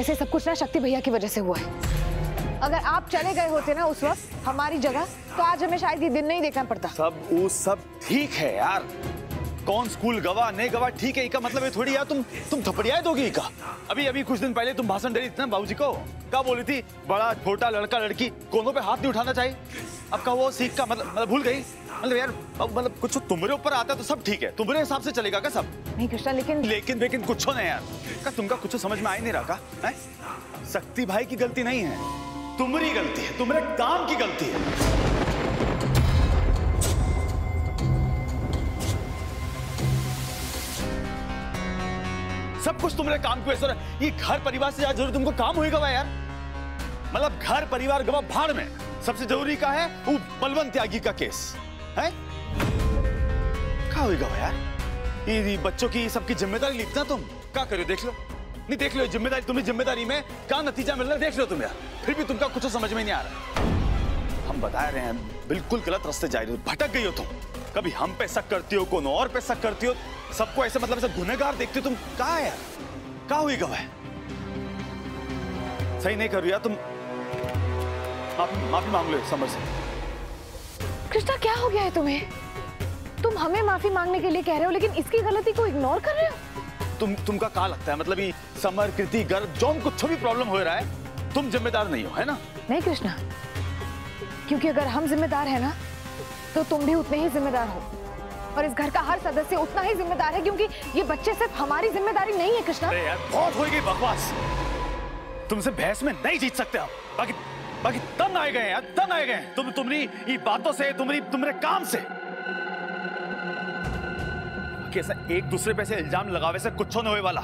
वैसे सब कुछ ना शक्ति भैया की वजह से हुआ है। अगर आप चले गए होते ना उस वक्त हमारी जगह, तो आज हमें शायद ये दिन नहीं देखना पड़ता। सब ठीक है यार, कौन स्कूल गवा नहीं गवा ठीक है, इका मतलब ये थोड़ी यार तुम थपड़ियाए दोगी इका। अभी कुछ दिन पहले तुम भाषण दे रही थी ना बाबूजी को, क्या बोली थी, बड़ा छोटा लड़का लड़की दोनों पे हाथ नहीं उठाना चाहिए। अब का वो सीख का मतलब भूल गई। मतलब यार मतलब कुछ तुम्हारे ऊपर आता है तो सब ठीक है, तुम्हारे हिसाब से चलेगा क्या सब? नहीं कृष्णा, लेकिन कुछ नहीं यार, क्या तुमका कुछ समझ में आ ही नहीं रहा है? शक्ति भाई की गलती नहीं है, तुम्हारी गलती है, तुम्हारे काम की गलती है। सब कुछ तुम्हारे काम की वजह से। ये घर परिवार से ज्यादा जरूरी तुमको काम होगा यार। मतलब घर परिवार गवा भाड़ में, सबसे जरूरी का है वो बलवंत त्यागी का केस है। क्या होगा यार, ये बच्चों की सबकी जिम्मेदारी लिखना तुम क्या करो, देख लो नहीं देख लो जिम्मेदारी, तुम्हें जिम्मेदारी में क्या नतीजा मिल रहा है देख लो तुम यार। फिर भी तुमका कुछ समझ में नहीं आ रहा। हम बता रहे हैं बिल्कुल गलत रास्ते जा रही हो, भटक गई हो तुम। कभी हम पे शक करती हो, कोनो और पे शक करती हो, सबको ऐसे मतलब ऐसे गुनहगार देखती हो तुम। कहा है यार, क्या हुई गवाह, सही नहीं कर रही यार तुम, माफी मांग लो समर से। कृष्णा क्या हो गया है तुम्हें? तुम हमें माफी मांगने के लिए कह रहे हो लेकिन इसकी गलती को इग्नोर कर रहे हो। तुमका क्या लगता है, मतलब ये समर कृति गर्भ जो कुछ भी प्रॉब्लम हो रहा है तुम जिम्मेदार नहीं हो, है ना? नहीं कृष्णा, क्योंकि अगर हम जिम्मेदार है ना तो तुम भी उतने ही जिम्मेदार हो, और इस घर का हर सदस्य उतना ही जिम्मेदार है, क्योंकि ये बच्चे सिर्फ हमारी जिम्मेदारी नहीं है। कृष्णा यार बहुत हो गई बकवास, तुमसे बहस में नहीं जीत सकते आप। बाकी तंग आए गए यार, तंग आए गए तुम्हारी ये बातों से, तुम्हारे काम से। कैसा एक दूसरे पे से इल्जाम लगावे से कुछ नहीं होने वाला,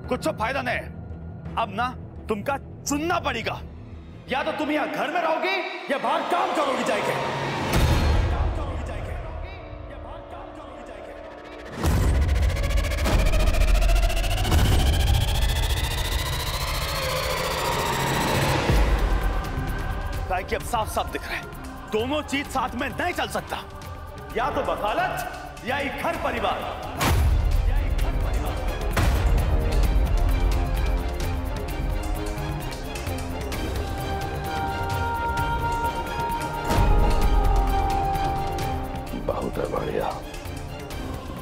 कुछ फायदा नहीं। अब ना तुमका चुनना पड़ेगा, या तो तुम यहाँ घर में रहोगी या बाहर काम करोगी जाके। कि अब साफ साफ दिख रहा है दोनों चीज साथ में नहीं चल सकता, या तो वकालत या एक घर परिवार। बहुत बढ़िया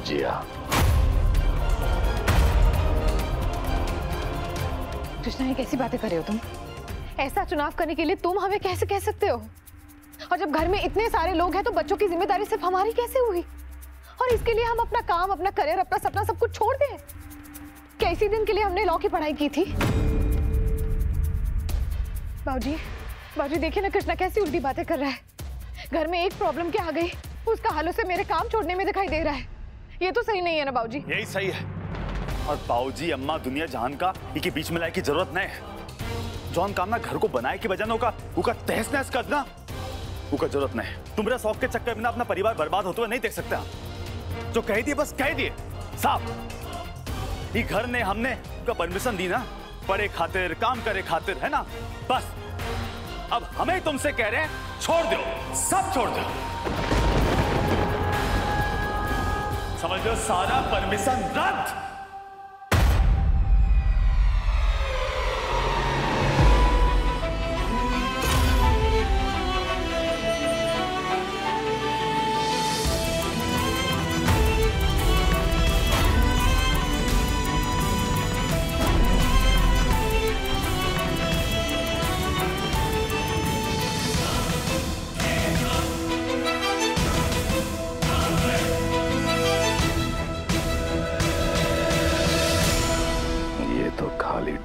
जिया। कृष्णा ये कैसी बातें कर रहे हो तुम? ऐसा चुनाव करने के लिए तुम हमें कैसे कह सकते हो? और जब घर में इतने सारे लोग हैं तो बच्चों की जिम्मेदारी सिर्फ हमारी कैसे हुई? और इसके लिए हम अपना काम, अपना करियर, अपना सपना सब कुछ छोड़ दें? क्या इसी दिन के लिए हमने लॉ की पढ़ाई की थी? बाबूजी देखिए ना कृष्णा कैसी उल्टी बातें कर रहा है। घर में एक प्रॉब्लम क्या आ गई, उसका हल उसे मेरे काम छोड़ने में दिखाई दे रहा है। ये तो सही नहीं है ना बाबूजी? यही सही है, और बाबूजी अम्मा दुनिया जहान का इनके बीच में लाने की जरूरत नहीं है। जौन काम ना घर को बनाए की बजाय उका तहस नहस करना उका जरूरत नहीं। तुम्हारे शौक के चक्कर में ना अपना परिवार बर्बाद होते हुए नहीं देख सकता। जो कह दिए बस कह दिए साहब। ये घर ने हमने का परमिशन दी ना पढ़े खातिर, काम करे खातिर, है ना? बस अब हमें तुमसे कह रहे हैं छोड़ दो, सब छोड़ दो। समझ लो सारा परमिशन रद्द।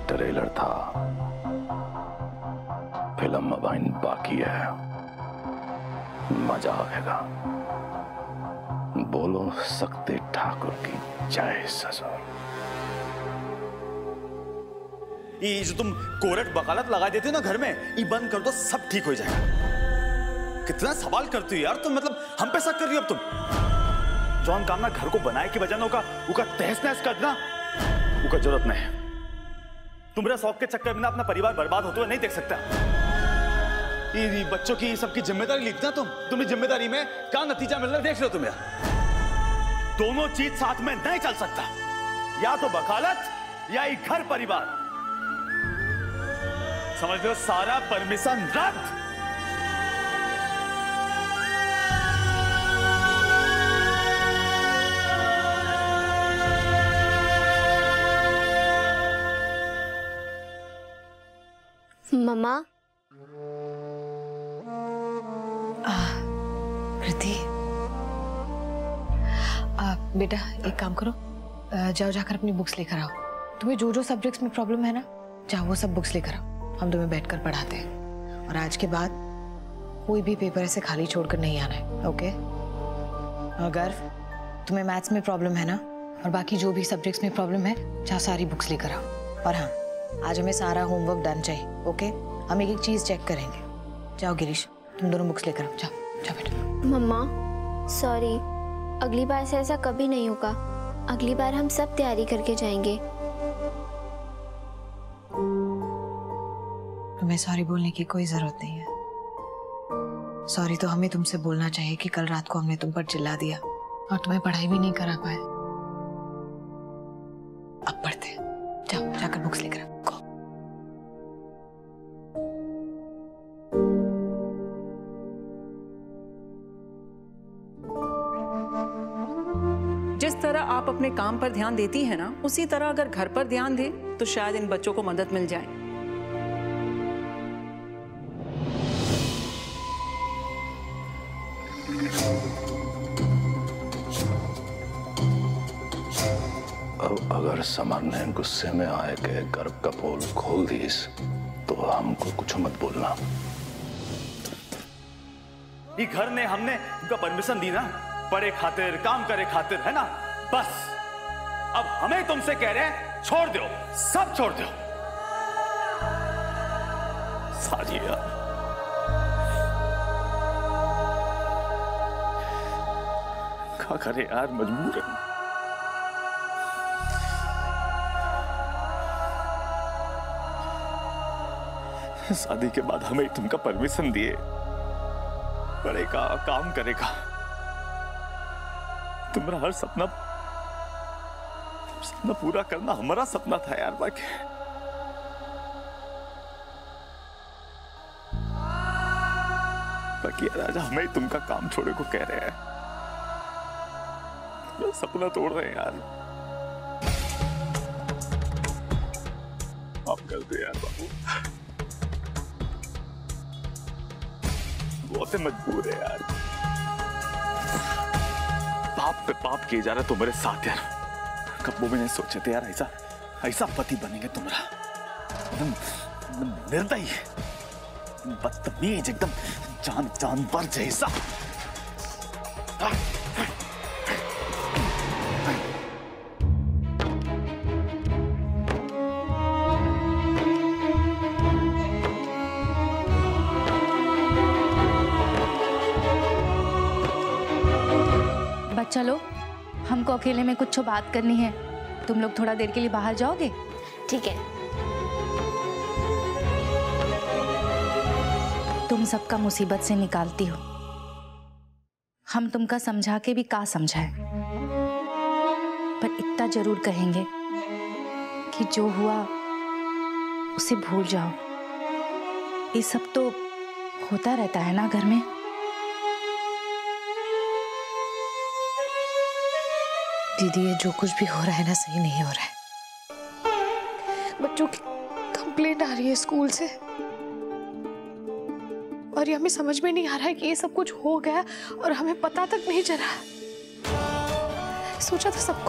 ट्रेलर था, फिल्म अब बाकी है, मजा आएगा। बोलो शक्ति ठाकुर की जय ससुर। ये जो तुम कोर्ट वकालत लगा देते हो ना घर में, ये बंद कर दो, सब ठीक हो जाएगा। कितना सवाल करती हो यार तुम, मतलब हम पे शक कर रही हो अब तुम। जौन काम ना घर को बनाए की बजाय उका तहस नहस करना उका जरूरत नहीं है। तुम्हारे शौक के चक्कर में ना अपना परिवार बर्बाद होते हुए नहीं देख सकता। ये बच्चों की सबकी जिम्मेदारी लिखना तुम्हें जिम्मेदारी में क्या नतीजा मिल रहा है देख लो तुम यार। दोनों चीज साथ में नहीं चल सकता, या तो वकालत या एक घर परिवार। समझ लो सारा परमिशन रद्द। मम्मा। कृति, बेटा एक काम करो, जाओ जाकर अपनी बुक्स लेकर आओ। तुम्हें जो जो सब्जेक्ट्स में प्रॉब्लम है ना, जाओ वो सब बुक्स लेकर आओ, हम तुम्हें बैठकर पढ़ाते हैं। और आज के बाद कोई भी पेपर ऐसे खाली छोड़कर नहीं आना है, ओके? और गर्व, तुम्हें मैथ्स में प्रॉब्लम है ना, और बाकी जो भी सब्जेक्ट्स में प्रॉब्लम है, जाओ सारी बुक्स लेकर आओ। और हाँ, आज हमें सारा होमवर्क डन चाहिए, ओके? हम एक एक चीज चेक करेंगे। जाओ गिरीश, तुम दोनों बुक्स लेकर आओ, जाओ जाओ बेटा। मम्मा सॉरी, अगली बार से ऐसा कभी नहीं होगा। अगली बार हम सब तैयारी करके जाएंगे। तुम्हें सॉरी बोलने की कोई जरूरत नहीं है। सॉरी तो हमें तुमसे बोलना चाहिए कि कल रात को हमने तुम पर चिल्ला दिया और तुम्हें पढ़ाई भी नहीं करा पाए। अब पढ़ते हैं, जाओ जाकर बुक्स लेकर आओ। जिस तरह आप अपने काम पर ध्यान देती हैं ना, उसी तरह अगर घर पर ध्यान दें तो शायद इन बच्चों को मदद मिल जाए। अब अगर समर ने गुस्से में आए के गर्भ का पोल खोल दीस तो हमको कुछ मत बोलना। ये घर ने हमने उनका परमिशन दी ना, पढ़े खातिर, काम करे खातिर, है ना? बस अब हमें तुमसे कह रहे हैं छोड़ दो, सब छोड़ दो। सारी यार, क्या करे यार, मजबूर है। शादी के बाद हमें तुमका परमिशन दिए, पढ़ेगा, काम करेगा। तुम्हारा हर सपना पूरा करना हमारा सपना था यार। बाकी राजा हमें तुमका काम छोड़े को कह रहे हैं, सपना तोड़ रहे हैं यार। आप कर दो यार बाबू, बहुत मजबूर है यार। पाप पे पाप किए जा रहे तुम्हारे साथ यार। कब भी नहीं सोचे थे यार ऐसा ऐसा पति बनेंगे तुम्हारा। एकदम निर्दयी, बदतमीज, एकदम जानवर जैसा। चलो, हमको अकेले में कुछ बात करनी है। तुम लोग थोड़ा देर के लिए बाहर जाओगे? ठीक है। तुम सबका मुसीबत से निकालती हो, हम तुमका समझा के भी का समझाए, पर इतना जरूर कहेंगे कि जो हुआ उसे भूल जाओ। ये सब तो होता रहता है ना घर में। दीदी, ये जो कुछ भी हो रहा है ना, सही नहीं हो रहा है। बच्चों की कंप्लेंट आ रही है स्कूल से, और ये हमें समझ में नहीं आ रहा है कि ये सब कुछ हो गया और हमें पता तक नहीं चला। सोचा था सब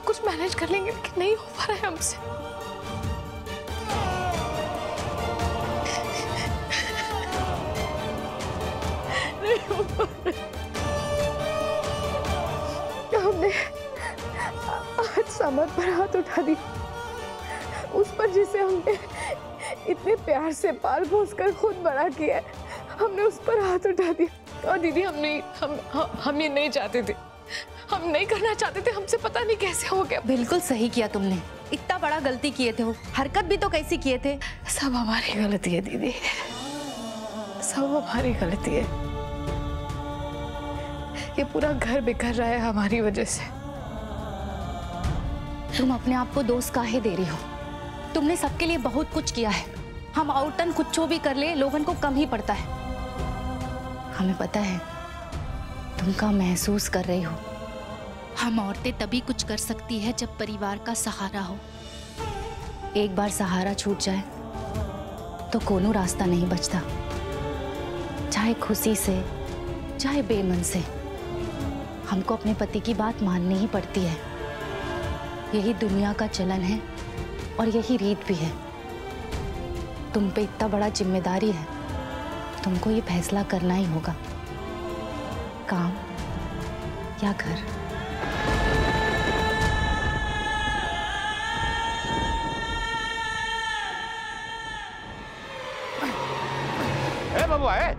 कुछ मैनेज कर लेंगे, लेकिन नहीं हो पा रहा है हमसे। नहीं हो पा रहा है। हमने आज समर पर हाथ उठा दी, उस पर जिसे हमने इतने प्यार से पाल पोस कर खुद बड़ा किया है, हमने उस पर हाथ उठा दिया। और दीदी, हम ये नहीं चाहते थे, हम नहीं करना चाहते थे, हमसे पता नहीं कैसे हो गया। बिल्कुल सही किया तुमने, इतना बड़ा गलती किए थे, वो हरकत भी तो कैसी किए थे। सब हमारी गलती है दीदी, सब हमारी गलती है। ये पूरा घर बिखर रहा है हमारी वजह से। तुम अपने आप को दोष काहे दे रही हो? तुमने सबके लिए बहुत कुछ किया है, हम औरतन कुछ भी कर ले लोगन को कम ही पड़ता है। हमें पता है तुम का महसूस कर रही हो। हम औरतें तभी कुछ कर सकती है जब परिवार का सहारा हो। एक बार सहारा छूट जाए तो कोनो रास्ता नहीं बचता, चाहे खुशी से चाहे बेमन से। हमको अपने पति की बात माननी ही पड़ती है। यही दुनिया का चलन है और यही रीत भी है। तुम पे इतना बड़ा जिम्मेदारी है, तुमको ये फैसला करना ही होगा, काम या घर। बबुआ है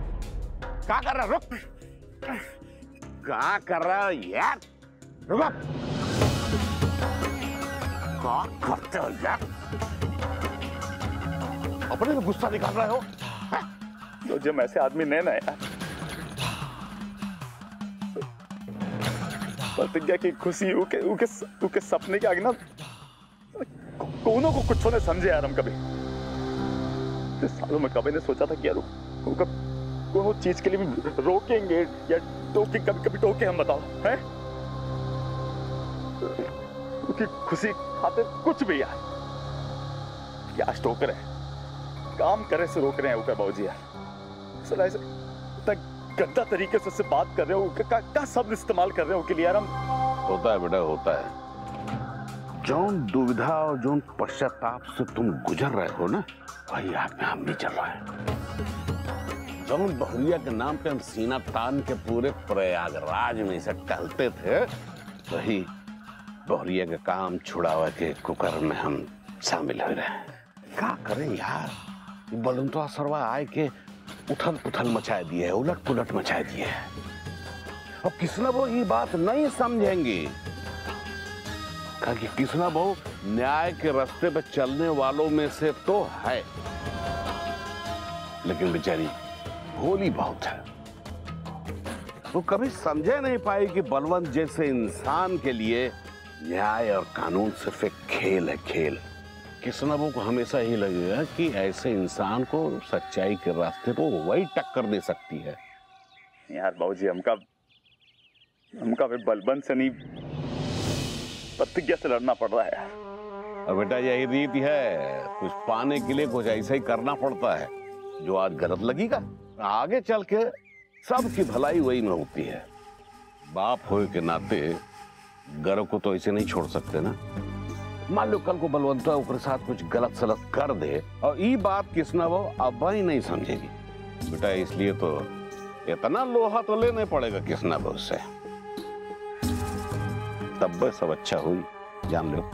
क्या कर रहा? रुक, क्या कर रहा यार? रुक, क्या करते हो यार? अपने में गुस्सा निकाल रहे हो? तो जब ऐसे आदमी नहीं ना यार, प्रतिज्ञा की खुशी उके सपने के आगे ना कोनो को कुछ ने समझे यार। हम कभी सालों में कभी ने सोचा था कि यार उनका कोनो चीज के लिए भी रोकेंगे या टोके, कभी टोके हम बताओ हैं? उनकी खुशी खातिर कुछ भी यार, क्या टोक रहे हैं, काम करे से रोक रहे हैं ऊपर बाबूजी यार। सर ऐसे गंदा तरीके से उससे बात कर रहे हो, क्या शब्द इस्तेमाल कर रहे हो के लिए यार हम। होता है बेटा, होता है। जौन दुविधा और जौन पश्चाताप से तुम गुजर रहे हो ना, वही आग में हम भी चल रहे हैं। जौन बहुरिया के नाम पे हम सीना तान के पूरे प्रयागराज में से टहलते थे, वही बहुरिया के काम छुड़ावा के कुकर्म में हम शामिल हो रहे हैं। क्या करें यार, बलंतवा सरवा आए के उथल पुथल मचाए दिए है, उलट पुलट मचाए दिए है। और किसना वो ये बात नहीं समझेंगी कि किसना वो न्याय के रास्ते पे चलने वालों में से तो है, लेकिन बेचारी भोली बहुत है। वो कभी समझे नहीं पाई कि बलवंत जैसे इंसान के लिए न्याय और कानून सिर्फ एक खेल है, खेल। किसना वो को हमेशा ही लगेगा कि ऐसे इंसान को सच्चाई के रास्ते पर वही टक्कर दे सकती है। यार बाबूजी, हमका भी बलवंत से नहीं प्रतिज्ञा से लड़ना पड़ रहा है। और बेटा यही रीति है, कुछ पाने के लिए कुछ ऐसा ही करना पड़ता है। जो आज गलत लगेगा आगे चल के सबकी भलाई वही में होती है। बाप होए के नाते गर्व को तो ऐसे नहीं छोड़ सकते ना। मान लो कल को बलवंता ऊपर साथ कुछ गलत सलत कर दे और ये बात किसना वो अब ही नहीं समझेगी बेटा। इसलिए तो इतना लोहा तो लेने पड़ेगा किसना वो उससे, तब सब अच्छा हुई, जान लो।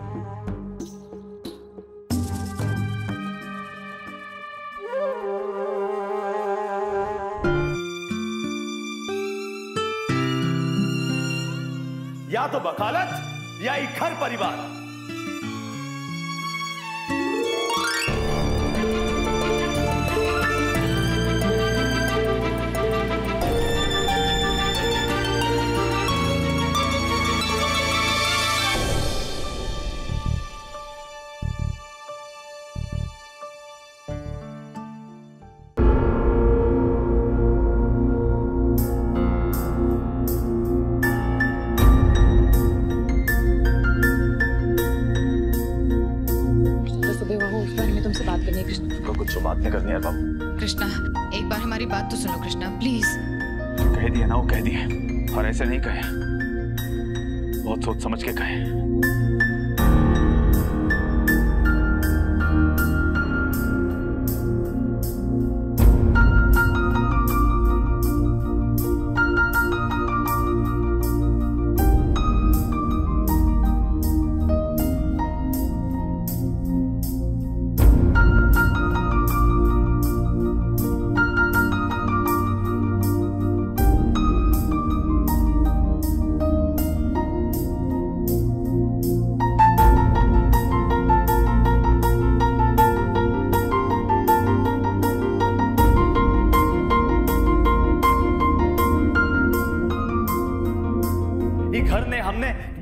या तो वकालत या एक घर परिवार। करनी है बाबू। कृष्णा, एक बार हमारी बात तो सुनो कृष्णा, प्लीज। कह दिया ना, वो कह दिया, और ऐसे नहीं कहे, बहुत सोच समझ के कहे।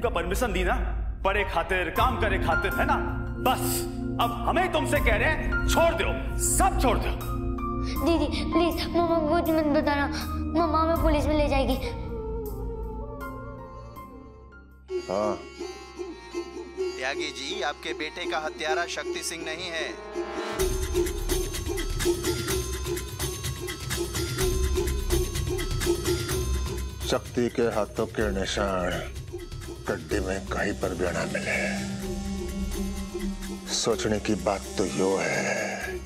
परमिशन दी ना, पढ़े खातिर, काम करे खातिर, है ना? बस अब हमें तुमसे कह रहे हैं छोड़ दो, सब छोड़ दो। दीदी प्लीज मामा को कुछ मत बताना, मामा हमें पुलिस में ले जाएगी। हाँ त्यागी जी, आपके बेटे का हत्यारा शक्ति सिंह नहीं है। शक्ति के हाथों के निशान गड्ढे में कहीं पर भी ना मिले। सोचने की बात तो यो है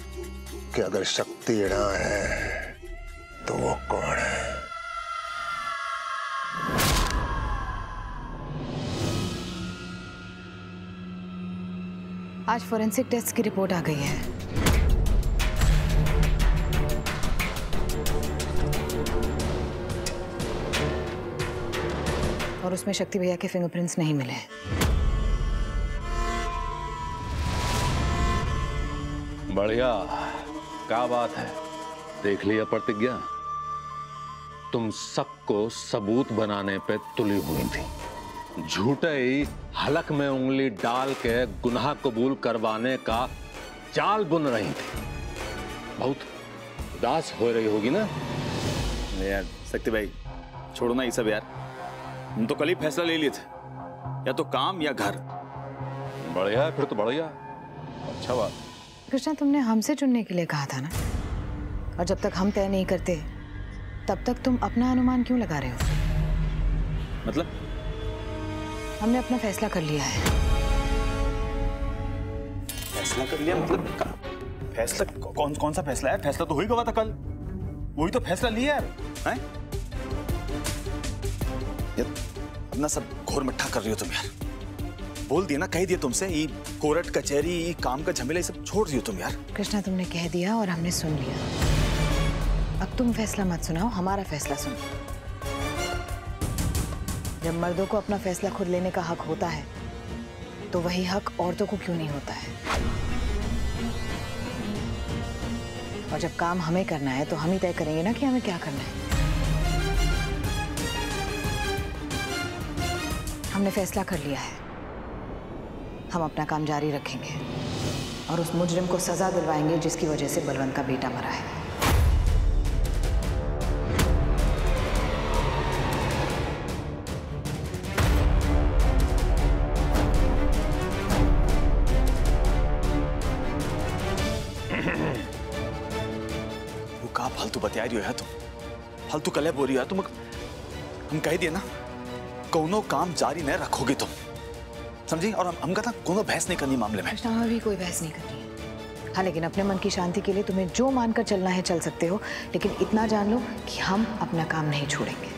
कि अगर शक्ति ना है तो वो कौन है? आज फोरेंसिक टेस्ट की रिपोर्ट आ गई है। और उसमें शक्ति भैया के फिंगरप्रिंट्स नहीं मिले। बढ़िया, क्या बात है? देख लिया प्रतिज्ञा, तुम सबको सबूत बनाने पे तुली हुई थी। झूठे ही हलक में उंगली डाल के गुनाह कबूल करवाने का जाल बुन रही थी। बहुत उदास हो रही होगी ना? यार शक्ति भाई छोड़ो ना ये सब यार, हम तो कल ही फैसला ले लिए थे, या तो काम या घर। बढ़िया है, फिर तो बढ़िया, अच्छा बात। कृष्णा, तुमने हमसे चुनने के लिए कहा था ना, और जब तक हम तय नहीं करते तब तक तुम अपना अनुमान क्यों लगा रहे हो? मतलब? हमने अपना फैसला कर लिया है। फैसला कर लिया मतलब? फैसला कौन सा फैसला है? फैसला तो हुई गवा था कल, वही तो फैसला लिया है। अपना सब घोर मिठा कर रही हो तुम यार। बोल दिया ना, कह दिया तुमसे, ये कोर्ट कचहरी, ये काम का झमेला, ये सब छोड़ दियो तुम यार। कृष्णा, तुमने कह दिया और हमने सुन लिया। अब तुम फैसला मत सुनाओ, हमारा फैसला सुनो। जब मर्दों को अपना फैसला खुद लेने का हक होता है तो वही हक औरतों को क्यों नहीं होता है? और जब काम हमें करना है तो हम ही तय करेंगे ना कि हमें क्या करना है। हमने फैसला कर लिया है, हम अपना काम जारी रखेंगे और उस मुजरिम को सजा दिलवाएंगे जिसकी वजह से बलवंत का बेटा मरा है। वो कहा फालतू बतिया रही हो यार तुम, फालतू कले बोल रही हो यार तुम। हम कह दिए ना, कोनो काम जारी नहीं रखोगे तुम, समझी? और हम कहता कोनो बहस नहीं करनी मामले में। कृष्णा, हमें भी कोई बहस नहीं करनी है। हाँ, लेकिन अपने मन की शांति के लिए तुम्हें जो मानकर चलना है चल सकते हो, लेकिन इतना जान लो कि हम अपना काम नहीं छोड़ेंगे।